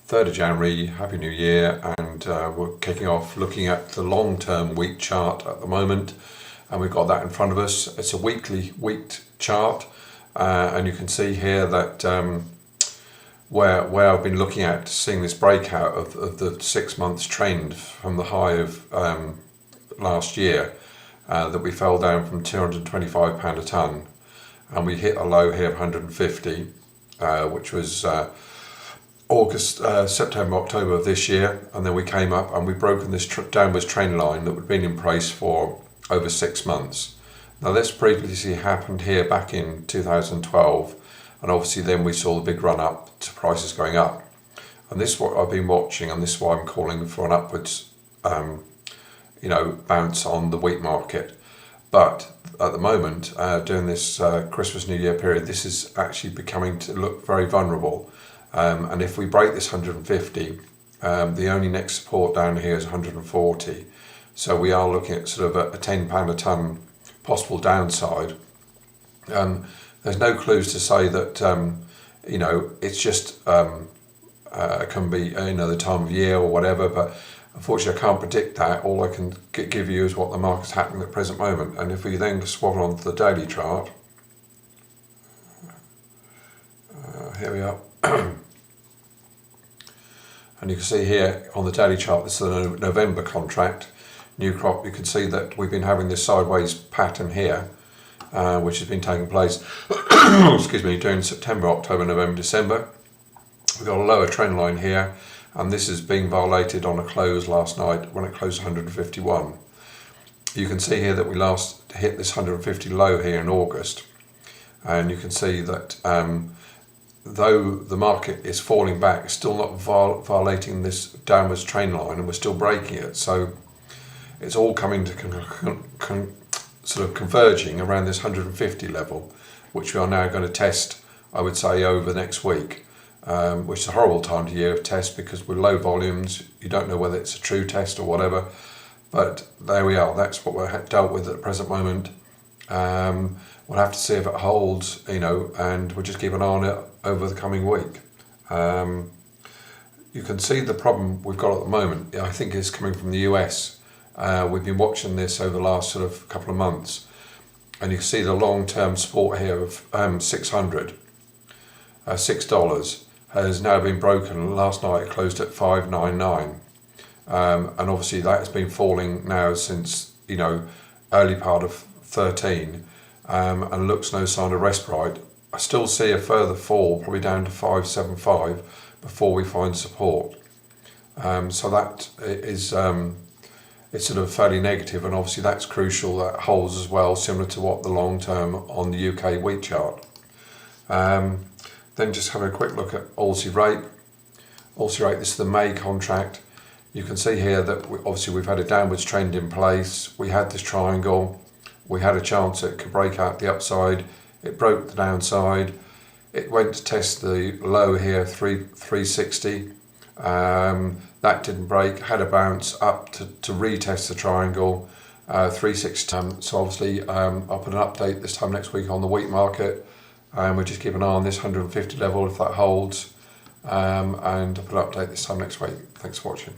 3rd of January, Happy New Year, and we're kicking off looking at the long-term wheat chart at the moment, and we've got that in front of us. It's a weekly wheat chart, and you can see here that where I've been looking at seeing this breakout of the 6 months trend from the high of last year, that we fell down from £225 a tonne, and we hit a low here of 150, which was August, September, October of this year, and then we came up and we've broken this downwards trend line that had been in place for over 6 months. Now this previously happened here back in 2012, and obviously then we saw the big run up to prices going up, and this is what I've been watching, and this is why I'm calling for an upwards bounce on the wheat market. But at the moment, during this Christmas New Year period, this is actually becoming to look very vulnerable. And if we break this 150, the only next support down here is 140. So we are looking at sort of a £10 a tonne possible downside. There's no clues to say that, it's just can be, the time of year or whatever, but unfortunately I can't predict that. All I can give you is what the market's happening at the present moment. And if we then swap on to the daily chart, here we are. And you can see here on the daily chart, this is the November contract, new crop. You can see that we've been having this sideways pattern here, which has been taking place excuse me, during September, October, November, December. We've got a lower trend line here, and this is being violated on a close last night when it closed 151. You can see here that we last hit this 150 low here in August, and you can see that though the market is falling back, it's still not violating this downwards trend line, and we're still breaking it. So it's all coming to sort of converging around this 150 level, which we are now going to test, I would say, over the next week, which is a horrible time of year of test because with low volumes, you don't know whether it's a true test or whatever. But there we are. That's what we're dealt with at the present moment. We'll have to see if it holds, and we'll just keep an eye on it over the coming week. You can see the problem we've got at the moment, I think, is coming from the US. We've been watching this over the last sort of couple of months, and you can see the long-term support here of 600, $6 has now been broken. Last night it closed at 599, and obviously that has been falling now since early part of 13, and looks no sign of respite. I still see a further fall, probably down to 575 before we find support. So that is it's sort of fairly negative, and obviously that's crucial. That holds as well, similar to what the long term on the UK wheat chart. Then just have a quick look at oilseed rape. Oilseed rape, this is the May contract. You can see here that obviously we've had a downwards trend in place. We had this triangle. We had a chance it could break out the upside. It broke the downside. It went to test the low here, 360. That didn't break. Had a bounce up to retest the triangle, 360. So obviously I'll put an update this time next week on the wheat market, and we'll just keep an eye on this 150 level if that holds. And I'll put an update this time next week. Thanks for watching.